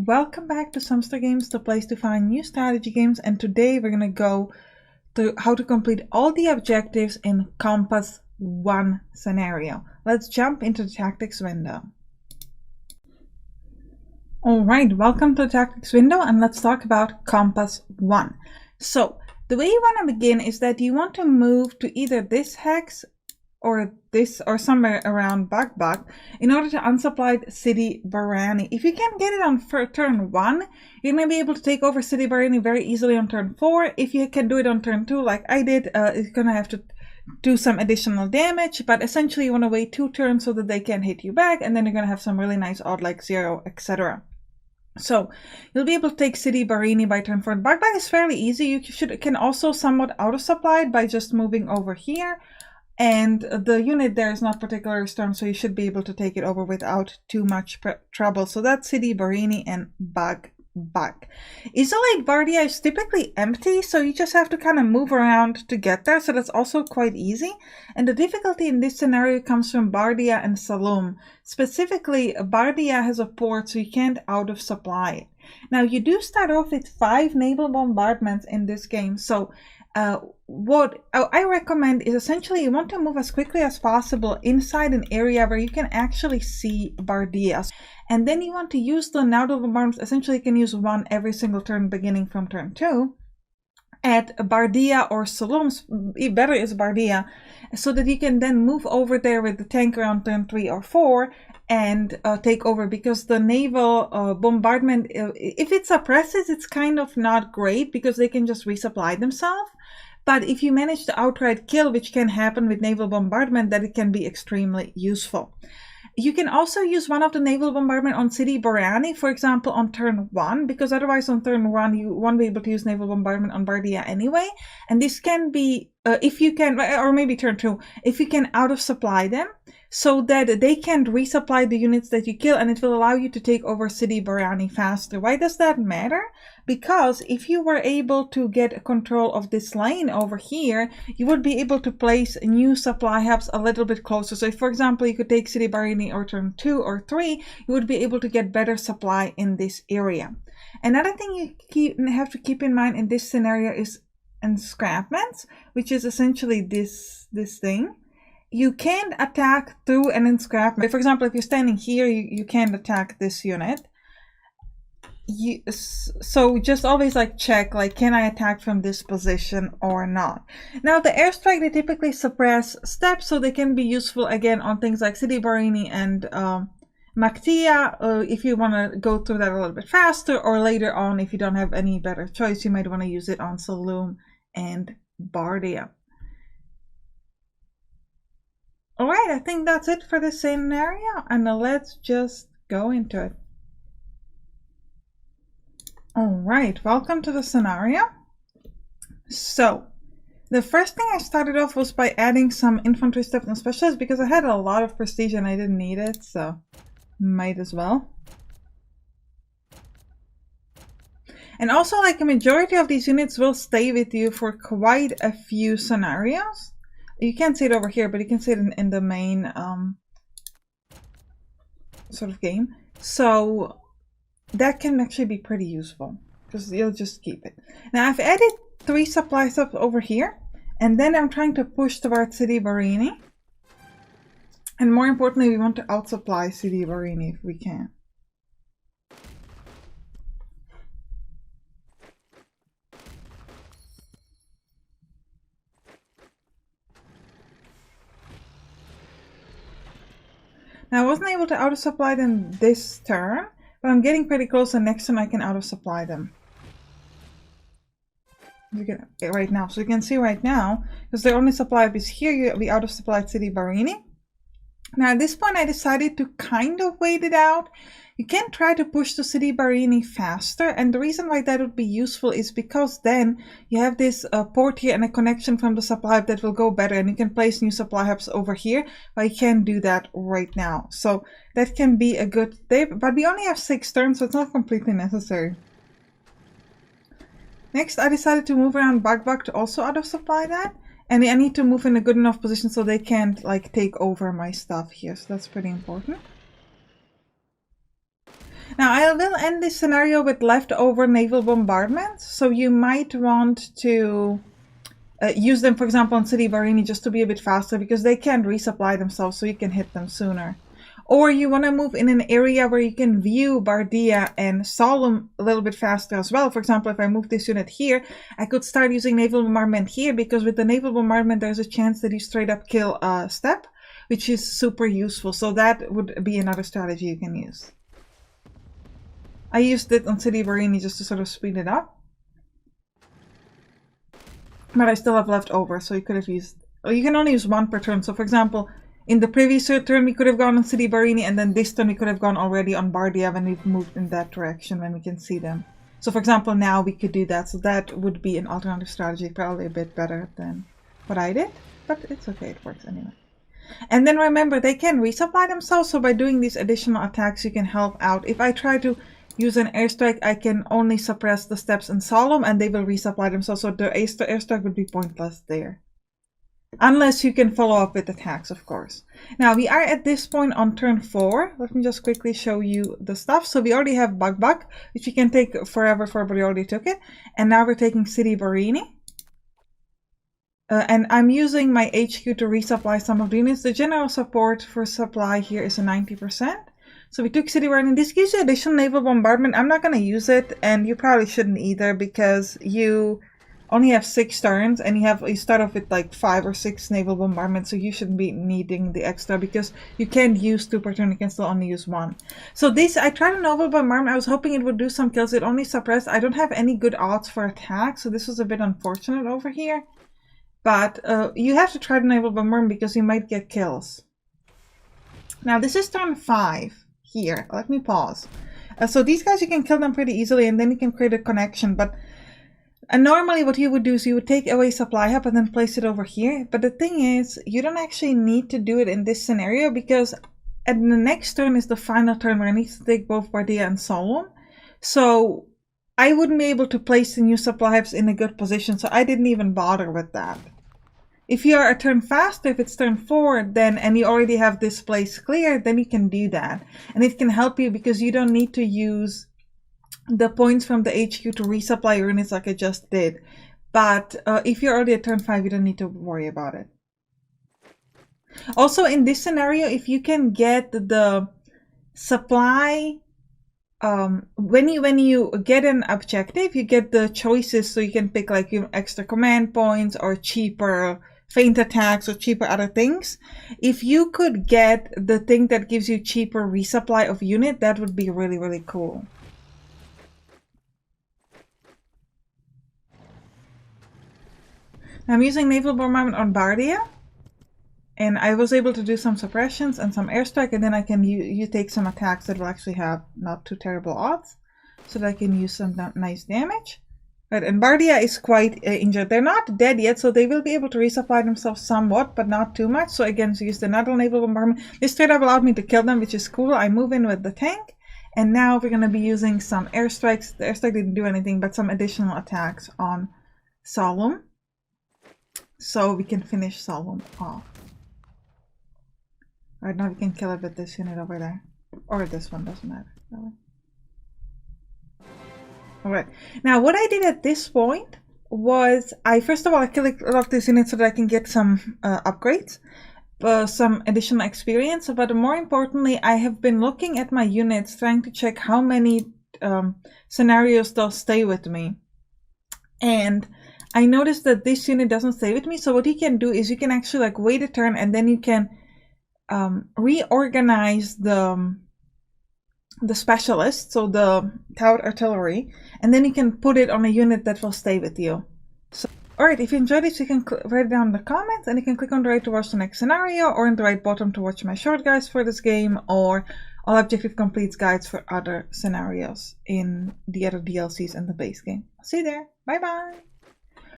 Welcome back to Sampstra Games, the place to find new strategy games, and today we're going to go through how to complete all the objectives in Compass 1 scenario. Let's jump into the tactics window. Alright, welcome to the tactics window, and let's talk about Compass 1. So, the way you want to begin is that you want to move to either this hex or this or somewhere around Bak in order to unsupply City Barani. If you can get it on turn 1, you're going to be able to take over City Barani very easily on turn 4. If you can do it on turn 2 like I did, it's going to have to do some additional damage, but essentially you want to wait 2 turns so that they can hit you back, and then you're going to have some really nice odd like 0, etc. So you'll be able to take City Barani by turn 4. Bak is fairly easy. You can also somewhat auto-supply it by just moving over here. And the unit there is not particularly strong, so you should be able to take it over without too much trouble. So that's City Barani and Bak. Isolate Bardia is typically empty, so you just have to kind of move around to get there, so that's also quite easy. And the difficulty in this scenario comes from Bardia and Saloum. Specifically, Bardia has a port, so you can't out of supply it. Now, you do start off with 5 naval bombardments in this game, so what I recommend is essentially you want to move as quickly as possible inside an area where you can actually see Bardias. And then you want to use the naval bombardments. Essentially, you can use one every single turn beginning from turn 2 at Bardia or Saloum. Better is Bardia, so that you can then move over there with the tank around turn 3 or 4 and take over, because the naval bombardment, if it suppresses, it's kind of not great because they can just resupply themselves. But if you manage to outright kill, which can happen with naval bombardment, that it can be extremely useful. You can also use one of the naval bombardment on City Barani, for example, on turn 1, because otherwise on turn 1 you won't be able to use naval bombardment on Bardia anyway. And this can be, if you can, or maybe turn 2, if you can out of supply them, so that they can resupply the units that you kill, and it will allow you to take over City Barani faster. Why does that matter? Because if you were able to get control of this lane over here, you would be able to place new supply hubs a little bit closer. So if, for example, you could take City Barani or turn 2 or 3, you would be able to get better supply in this area. Another thing you have to keep in mind in this scenario is enscrapments, which is essentially this thing. You can't attack through an enscrapment. For example, if you're standing here, you can't attack this unit. So just always check, can I attack from this position or not? Now the airstrike, they typically suppress steps, so they can be useful again on things like City Barani and Maktia, if you want to go through that a little bit faster, or later on if you don't have any better choice, you might want to use it on Saloum and Bardia. Alright, I think that's it for this scenario, and let's just go into it. Alright, welcome to the scenario. So, the first thing I started off was by adding some infantry steps and specialists, because I had a lot of prestige and I didn't need it, so might as well. And also, a majority of these units will stay with you for quite a few scenarios. You can't see it over here, but you can see it in the main sort of game. So that can actually be pretty useful, because you'll just keep it. Now I've added 3 supply stops over here, and then I'm trying to push towards City Barani. And more importantly, we want to outsupply City Barani if we can. Now I wasn't able to auto-supply them this turn, but I'm getting pretty close, and next turn I can auto-supply them. Right now, so you can see right now, because their only supply up is here, we auto-supplied City Barani. Now at this point I decided to kind of wait it out. You can try to push to City Barani faster, and the reason why that would be useful is because then you have this port here and a connection from the supply hub that will go better, and you can place new supply hubs over here, but you can't do that right now. So that can be a good thing, but we only have 6 turns, so it's not completely necessary. Next, I decided to move around Bak to also auto-supply that. And I need to move in a good enough position so they can't take over my stuff here. So that's pretty important. Now I will end this scenario with leftover naval bombardments, so you might want to use them, for example, on City Barini just to be a bit faster because they can't resupply themselves, so you can hit them sooner. Or you want to move in an area where you can view Bardia and Solemn a little bit faster as well. For example, if I move this unit here, I could start using naval bombardment here because with the naval bombardment there's a chance that you straight up kill a step, which is super useful. So that would be another strategy you can use. I used it on City Barini just to sort of speed it up. But I still have left over, so you could have used... Oh, you can only use one per turn. So for example, in the previous turn we could have gone on City Barini, and then this turn we could have gone already on Bardia when we've moved in that direction when we can see them. So for example, now we could do that. So that would be an alternative strategy, probably a bit better than what I did. But it's okay, it works anyway. And then remember, they can resupply themselves, so by doing these additional attacks you can help out. If I try to use an airstrike, I can only suppress the steps in Solemn and they will resupply themselves, so the airstrike would be pointless there. Unless you can follow up with attacks, of course. Now we are at this point on turn 4. Let me just quickly show you the stuff. So we already have Bug, which you can take forever for, but we already took it. And now we're taking City Barini. And I'm using my HQ to resupply some of the units. The general support for supply here is a 90%. So we took City Barini. This gives you additional naval bombardment. I'm not going to use it, and you probably shouldn't either because you only have 6 turns and you start off with like 5 or 6 naval bombardments, so you shouldn't be needing the extra because you can't use 2 per turn. You can still only use 1. So this, I tried a naval bombardment. I was hoping it would do some kills. It only suppressed. I don't have any good odds for attack, so this was a bit unfortunate over here. But you have to try the naval bombardment because you might get kills. Now this is turn 5 here. Let me pause. So these guys, you can kill them pretty easily and then you can create a connection. But normally what you would do is you would take away supply hub and then place it over here. But the thing is, you don't actually need to do it in this scenario because at the next turn is the final turn where I need to take both Bardia and Solemn. So I wouldn't be able to place the new supply hubs in a good position, so I didn't even bother with that. If you are a turn faster, if it's turn 4, then and you already have this place clear, then you can do that. And it can help you because you don't need to use the points from the HQ to resupply your units like I just did. But if you're already at turn 5, you don't need to worry about it. Also, in this scenario, if you can get the supply... when you get an objective, you get the choices, so you can pick like extra command points or cheaper feint attacks or cheaper other things. If you could get the thing that gives you cheaper resupply of unit, that would be really, really cool. I'm using naval bombardment on Bardia. And I was able to do some suppressions and some airstrike, and then I can you take some attacks that will actually have not too terrible odds, so that I can use some nice damage. Right, and Bardia is quite injured. They're not dead yet, so they will be able to resupply themselves somewhat, but not too much. So again, so use the another naval bombardment. This straight up allowed me to kill them, which is cool. I move in with the tank, and now we're going to be using some airstrikes. The airstrike didn't do anything, but some additional attacks on Solemn, so we can finish Solemn off. Right, now we can kill it with this unit over there. Or this one, doesn't matter. Alright, now what I did at this point was, first of all, I killed a lot of these units so that I can get some upgrades, some additional experience, but more importantly, I have been looking at my units, trying to check how many scenarios they'll stay with me. And I noticed that this unit doesn't stay with me, so what you can do is you can actually like wait a turn and then you can reorganize the specialist, so the towered artillery, and then you can put it on a unit that will stay with you. So, alright, if you enjoyed this, you can write it down in the comments, and you can click on the right to watch the next scenario, or in the right bottom to watch my short guides for this game, or all objective completes guides for other scenarios in the other DLCs and the base game. I'll see you there. Bye bye!